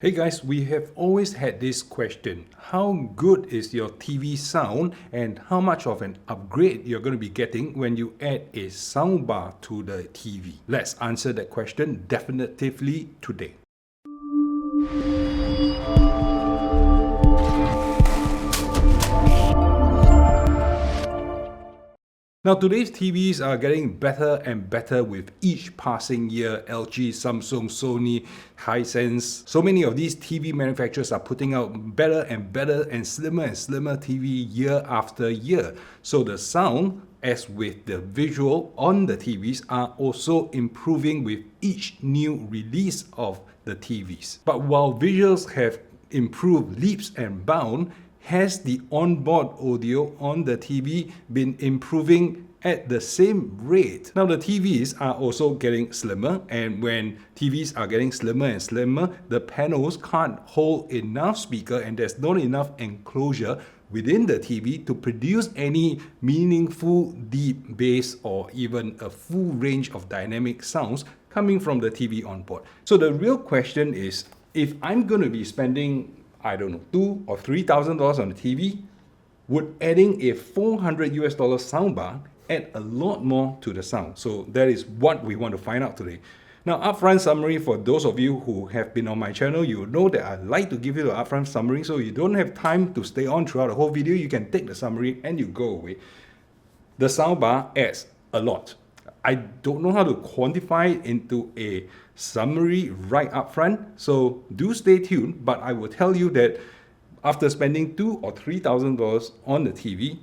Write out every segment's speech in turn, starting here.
Hey guys, we have always had this question. How good is your TV sound and how much of an upgrade you're going to be getting when you add a soundbar to the TV? Let's answer that question definitively today. Now today's TVs are getting better and better with each passing year. LG, Samsung, Sony, Hisense. So many of these TV manufacturers are putting out better and better and slimmer TV year after year. So the sound, as with the visual on the TVs, are also improving with each new release of the TVs. But while visuals have improved leaps and bounds, has the onboard audio on the TV been improving at the same rate? Now the TVs are also getting slimmer, and when TVs are getting slimmer and slimmer, the panels can't hold enough speaker and there's not enough enclosure within the TV to produce any meaningful deep bass or even a full range of dynamic sounds coming from the TV onboard. So the real question is, if I'm going to be spending $2,000 or $3,000 on the TV, would adding a $400 soundbar add a lot more to the sound? So that is what we want to find out today. Now, upfront summary, for those of you who have been on my channel, you know that I like to give you the upfront summary, so you don't have time to stay on throughout the whole video. You can take the summary and you go away. The soundbar adds a lot. I don't know how to quantify it into a summary right up front, so do stay tuned, but I will tell you that after spending $2,000 or $3,000 on the TV,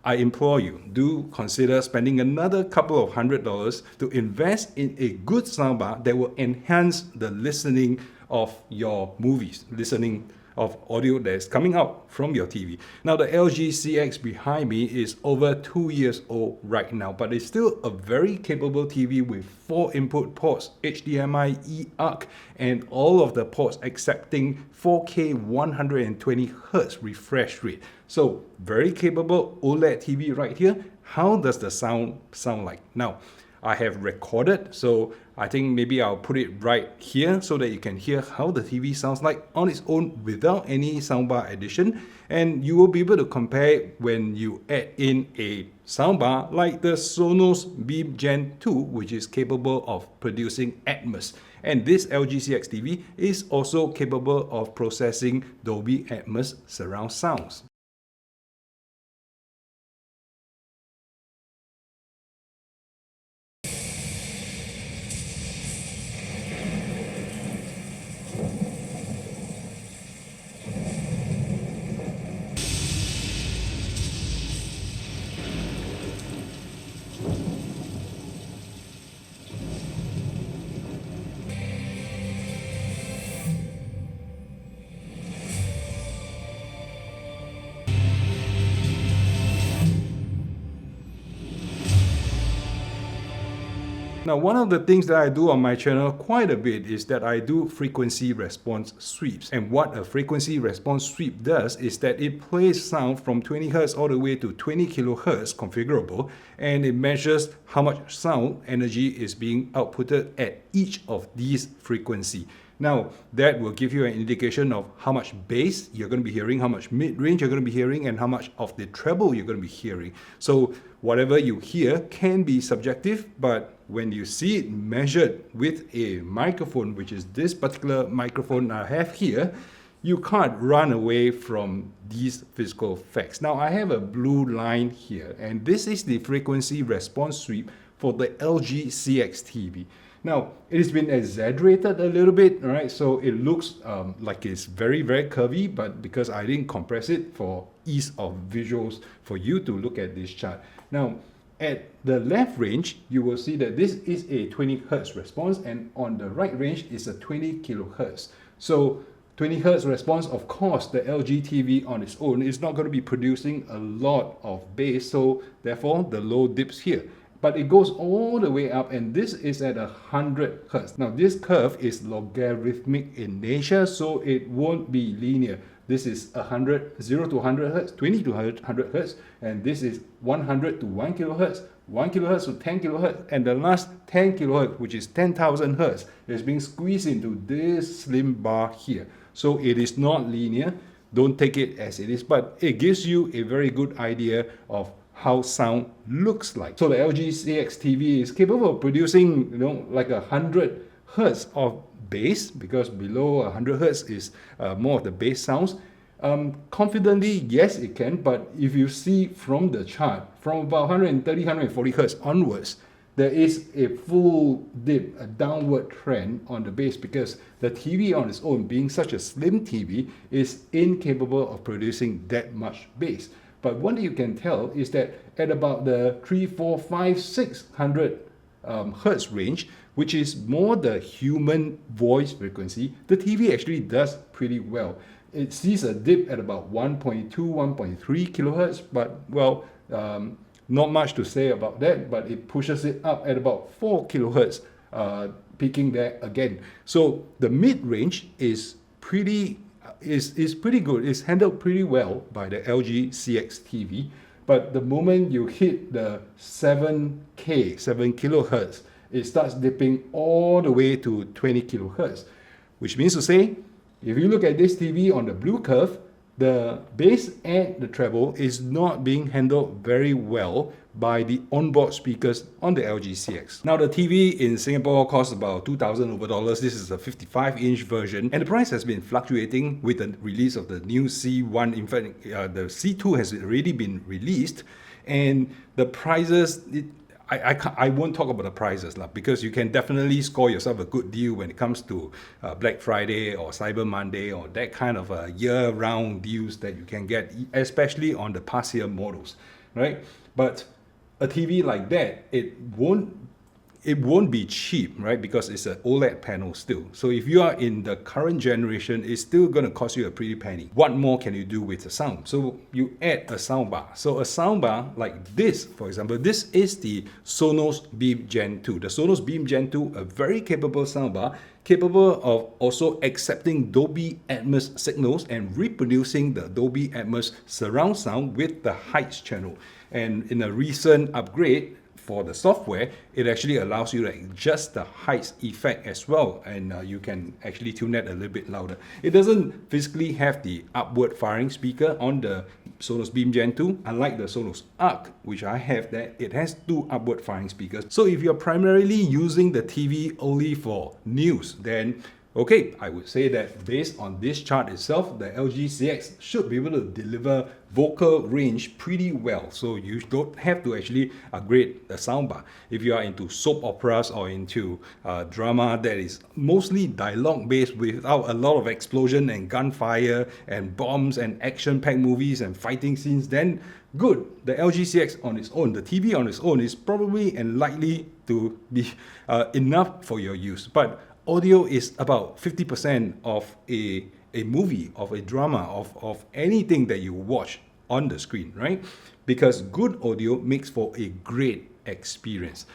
I implore you, do consider spending another couple of $100s to invest in a good soundbar that will enhance the listening of your movies, listening of audio that is coming out from your TV. Now the LG CX behind me is over 2 years old right now, but it's still a very capable TV with 4 input ports, HDMI, eARC, and all of the ports accepting 4K 120Hz refresh rate. So very capable OLED TV right here. How does the sound like? Now, I have recorded, so I think maybe I'll put it right here so that you can hear how the TV sounds like on its own without any soundbar addition, and you will be able to compare it when you add in a soundbar like the Sonos BEAM Gen 2, which is capable of producing Atmos. And this LG CX TV is also capable of processing Dolby Atmos surround sounds. Now, one of the things that I do on my channel quite a bit is that I do frequency response sweeps. And what a frequency response sweep does is that it plays sound from 20 Hz all the way to 20 kHz configurable, and it measures how much sound energy is being outputted at each of these frequencies. Now, that will give you an indication of how much bass you're going to be hearing, how much mid-range you're going to be hearing, and how much of the treble you're going to be hearing. So whatever you hear can be subjective, but when you see it measured with a microphone, which is this particular microphone I have here, you can't run away from these physical facts. Now, I have a blue line here, and this is the frequency response sweep for the LG CX TV. Now, it has been exaggerated a little bit, all right? So it looks like it's very, very curvy, but because I didn't compress it for ease of visuals for you to look at this chart. Now, at the left range, you will see that this is a 20 Hz response, and on the right range is a 20 kHz. So 20 Hz response, of course, the LG TV on its own is not going to be producing a lot of bass, so therefore the low dips here. But it goes all the way up, and this is at 100 Hz. Now this curve is logarithmic in nature, so it won't be linear. This is 0 to 100 Hz, 20 to 100 Hz, and this is 100 to 1 kHz, 1 kilohertz to 10 kilohertz, and the last 10 kilohertz, which is 10,000 hertz, is being squeezed into this slim bar here. So it is not linear. Don't take it as it is, but it gives you a very good idea of how sound looks like. So the LG CX TV is capable of producing, like 100 hertz of bass, because below 100 hertz is more of the bass sounds. Confidently, yes, it can, but if you see from the chart, from about 130, 140 hertz onwards, there is a full dip, a downward trend on the bass, because the TV on its own, being such a slim TV, is incapable of producing that much bass. But what you can tell is that at about the 3, 4, 5, 600 hertz range, which is more the human voice frequency, the TV actually does pretty well. It sees a dip at about 1.2, 1.3 kilohertz, but well, not much to say about that, but it pushes it up at about 4 kilohertz, peaking there again. So the mid-range is pretty good. It's handled pretty well by the LG CX TV. But the moment you hit the 7 kilohertz, it starts dipping all the way to 20 kilohertz, which means to say, if you look at this TV on the blue curve, the bass and the treble is not being handled very well by the onboard speakers on the LG CX. Now the TV in Singapore costs about $2,000. This is a 55-inch version, and the price has been fluctuating with the release of the new C1. In fact, the C2 has already been released, and the prices, I won't talk about the prices because you can definitely score yourself a good deal when it comes to Black Friday or Cyber Monday or that kind of year-round deals that you can get, especially on the past year models, right? But a TV like that, it won't be cheap, right? Because it's an OLED panel still. So if you are in the current generation, it's still going to cost you a pretty penny. What more can you do with the sound? So you add a soundbar. So a soundbar like this, for example, this is the Sonos BEAM Gen 2. The Sonos BEAM Gen 2, a very capable soundbar, capable of also accepting Dolby Atmos signals and reproducing the Dolby Atmos surround sound with the Heights channel. And in a recent upgrade, for the software, it actually allows you to adjust the height effect as well, and you can actually tune that a little bit louder. It doesn't physically have the upward firing speaker on the Sonos BEAM Gen 2, unlike the Sonos Arc, which I have, that it has 2 upward firing speakers. So if you're primarily using the TV only for news, then okay, I would say that based on this chart itself, the LG CX should be able to deliver vocal range pretty well. So you don't have to actually upgrade the soundbar. If you are into soap operas or into drama that is mostly dialogue based without a lot of explosion and gunfire and bombs and action-packed movies and fighting scenes, then good. The LG CX on its own, the TV on its own, is probably and likely to be enough for your use. But audio is about 50% of a movie, of a drama, of anything that you watch on the screen, right? Because good audio makes for a great experience.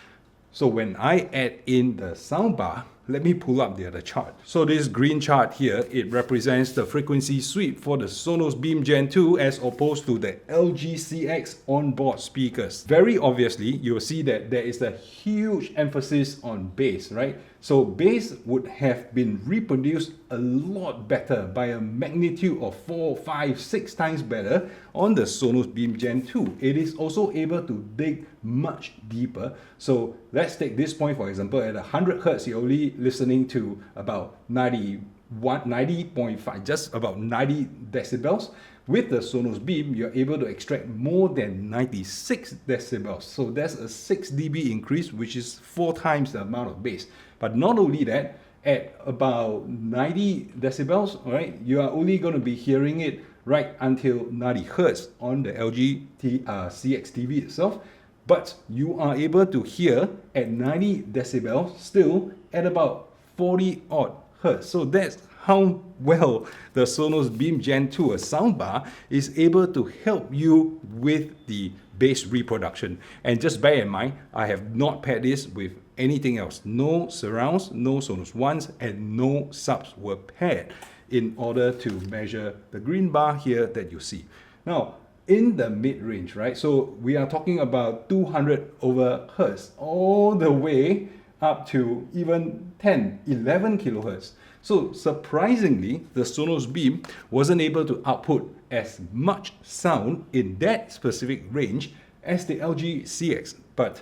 So when I add in the soundbar, let me pull up the other chart. So this green chart here, it represents the frequency suite for the Sonos BEAM Gen 2 as opposed to the LG CX onboard speakers. Very obviously, you'll see that there is a huge emphasis on bass, right? So bass would have been reproduced a lot better by a magnitude of 4, 5, 6 times better on the Sonos BEAM Gen 2. It is also able to dig much deeper. So let's take this point, for example, at 100 hertz, you're only listening to about 90.5, just about 90 decibels. With the Sonos BEAM, you're able to extract more than 96 decibels. So that's a 6 dB increase, which is 4 times the amount of bass. But not only that, at about 90 decibels, right, you are only going to be hearing it right until 90 hertz on the LG CX TV itself. But you are able to hear at 90 decibels still at about 40 odd hertz. So that's how well the Sonos BEAM Gen 2, a soundbar, is able to help you with the bass reproduction. And just bear in mind, I have not paired this with anything else. No surrounds, no Sonos Ones, and no subs were paired in order to measure the green bar here that you see. Now, in the mid-range, right? So we are talking about 200 over hertz all the way up to even 10, 11 kilohertz. So surprisingly, the Sonos Beam wasn't able to output as much sound in that specific range as the LG CX. But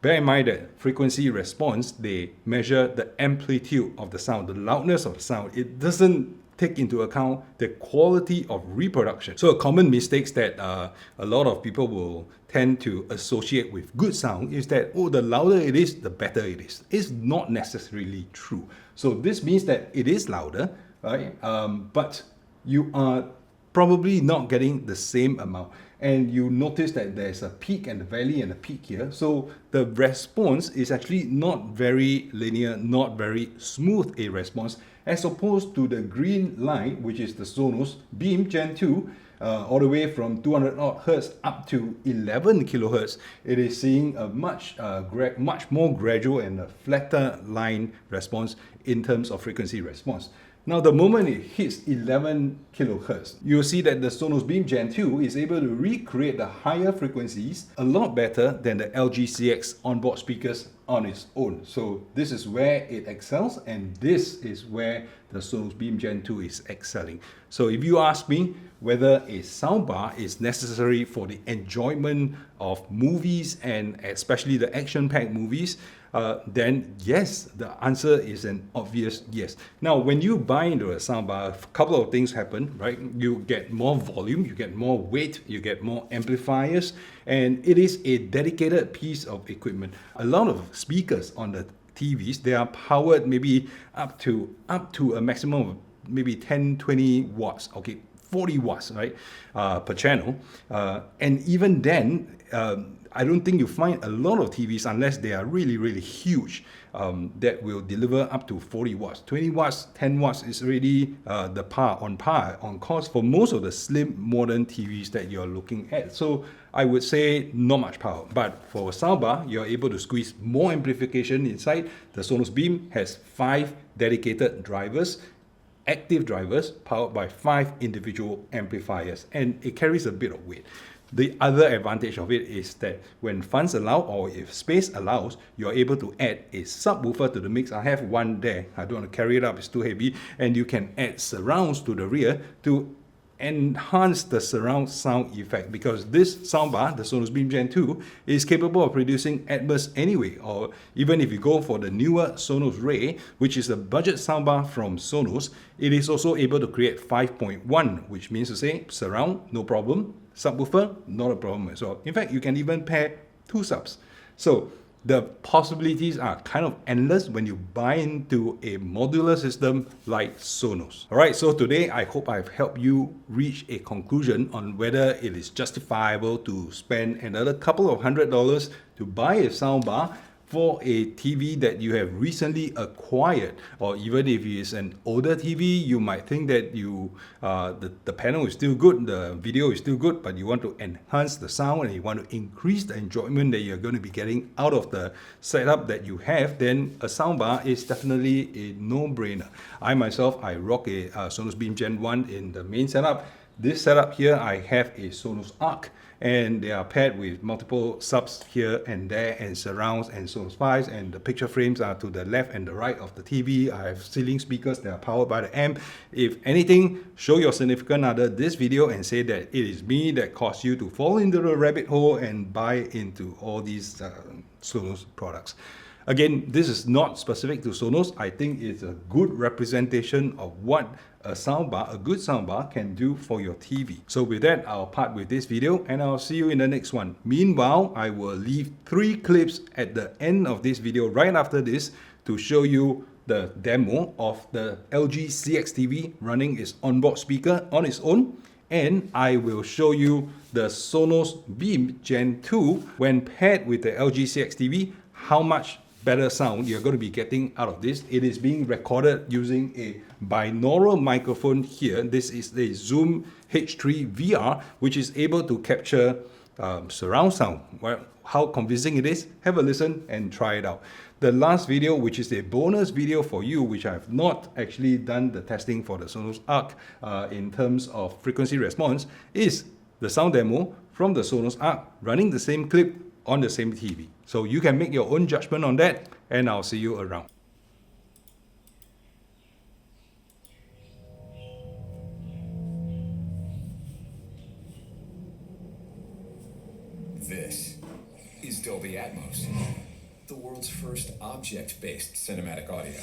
bear in mind that frequency response, they measure the amplitude of the sound, the loudness of the sound. It doesn't take into account the quality of reproduction. So a common mistake that a lot of people will tend to associate with good sound is that, oh, the louder it is, the better it is. It's not necessarily true. So this means that it is louder, right? But you are probably not getting the same amount. And you notice that there's a peak and a valley and a peak here. So the response is actually not very linear, not very smooth a response, as opposed to the green line, which is the Sonos BEAM Gen 2, all the way from 200 odd hertz up to 11 kilohertz. It is seeing a much more gradual and a flatter line response in terms of frequency response. Now, the moment it hits 11 kilohertz, you'll see that the Sonos BEAM Gen 2 is able to recreate the higher frequencies a lot better than the LG CX onboard speakers on its own. So this is where it excels, and this is where the Sonos BEAM Gen 2 is excelling. So if you ask me whether a soundbar is necessary for the enjoyment of movies, and especially the action-packed movies, then yes, the answer is an obvious yes. Now, when you buy into a soundbar, a couple of things happen, right? You get more volume, you get more weight, you get more amplifiers, and it is a dedicated piece of equipment. A lot of speakers on the TVs, they are powered maybe up to a maximum of maybe 10, 20 watts, okay, 40 watts, right, per channel. And even then, I don't think you find a lot of TVs, unless they are really, really huge, that will deliver up to 40 watts. 20 watts, 10 watts is already on course for most of the slim modern TVs that you're looking at. So I would say not much power. But for a soundbar, you're able to squeeze more amplification inside. The Sonos Beam has 5 dedicated drivers, active drivers, powered by 5 individual amplifiers, and it carries a bit of weight. The other advantage of it is that when funds allow, or if space allows, you're able to add a subwoofer to the mix. I have one there. I don't want to carry it up, it's too heavy. And you can add surrounds to the rear to enhance the surround sound effect, because this soundbar, the Sonos BEAM Gen 2, is capable of producing Atmos anyway. Or even if you go for the newer Sonos Ray, which is a budget soundbar from Sonos, it is also able to create 5.1, which means to say surround, no problem. Subwoofer, not a problem as well. In fact, you can even pair 2 subs. So the possibilities are kind of endless when you buy into a modular system like Sonos. All right, so today I hope I've helped you reach a conclusion on whether it is justifiable to spend another couple of $100s to buy a soundbar for a TV that you have recently acquired. Or even if it's an older TV, you might think that the panel is still good, the video is still good, but you want to enhance the sound and you want to increase the enjoyment that you're going to be getting out of the setup that you have, then a soundbar is definitely a no-brainer. I myself, I rock a Sonos BEAM Gen 1 in the main setup. This setup here, I have a Sonos Arc, and they are paired with multiple subs here and there, and surrounds and Sonos Fives, and the picture frames are to the left and the right of the TV. I have ceiling speakers that are powered by the amp. If anything, show your significant other this video and say that it is me that caused you to fall into the rabbit hole and buy into all these Sonos products. Again, this is not specific to Sonos. I think it's a good representation of what a soundbar, a good soundbar, can do for your TV. So with that, I'll part with this video and I'll see you in the next one. Meanwhile, I will leave 3 clips at the end of this video right after this to show you the demo of the LG CX TV running its onboard speaker on its own. And I will show you the Sonos BEAM Gen 2 when paired with the LG CX TV, how much better sound you're going to be getting out of this. It is being recorded using a binaural microphone here. This is the Zoom H3 VR, which is able to capture surround sound. Well, how convincing it is, have a listen and try it out. The last video, which is a bonus video for you, which I have not actually done the testing for the Sonos Arc in terms of frequency response, is the sound demo from the Sonos Arc running the same clip on the same TV. So you can make your own judgment on that, and I'll see you around. This is Dolby Atmos, the world's first object-based cinematic audio.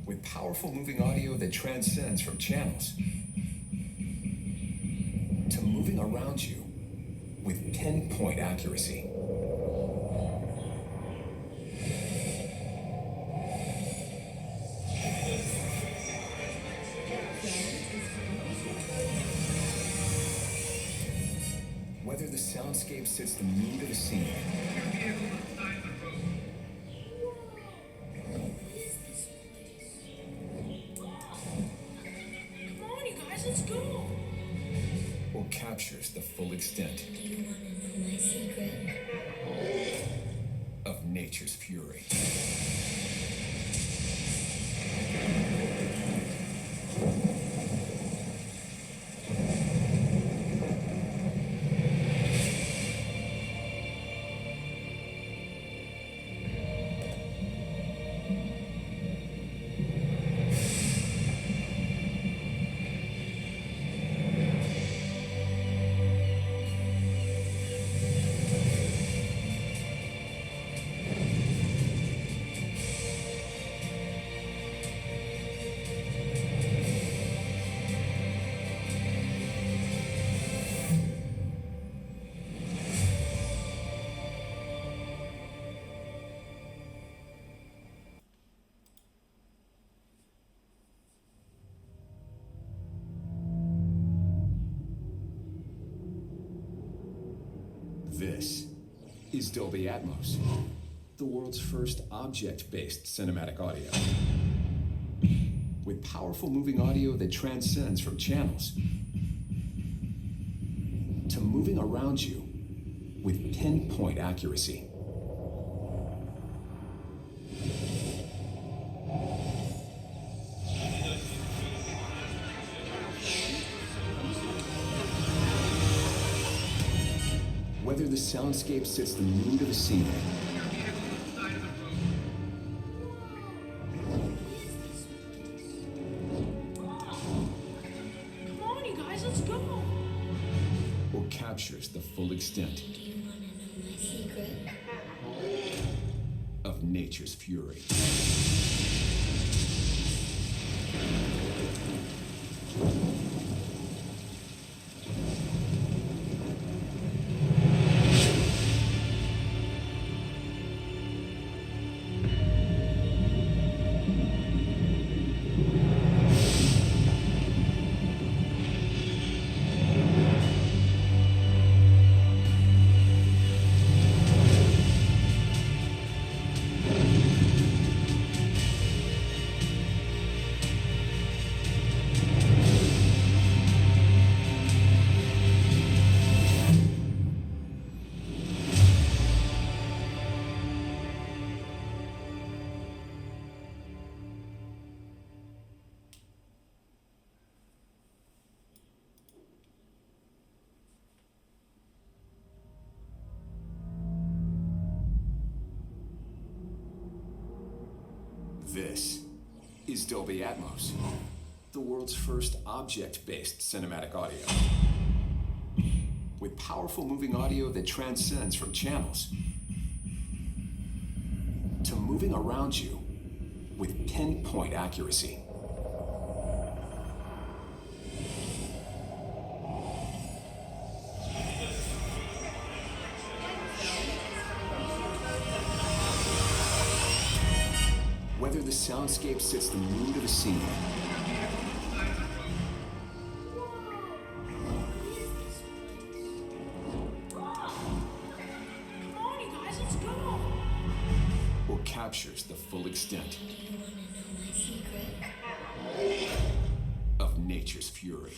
With powerful moving audio that transcends from channels to moving around you with pinpoint accuracy. Whether the soundscape sits the mood of the scene, Come on, you guys, let's go. or captures the full extent Do you want to know my secret? of nature's fury. This is Dolby Atmos, the world's first object-based cinematic audio. With powerful moving audio that transcends from channels to moving around you with pinpoint accuracy. Whether the soundscape sits the mood of the scene, Come on, you guys, let's go. or captures the full extent Do you want to know my secret? of nature's fury. This is Dolby Atmos, the world's first object-based cinematic audio. With powerful moving audio that transcends from channels to moving around you with pinpoint accuracy. Whether the soundscape sits the mood of the scene, Come on, you guys, let's go. or captures the full extent Do you want to know my secret? of nature's fury.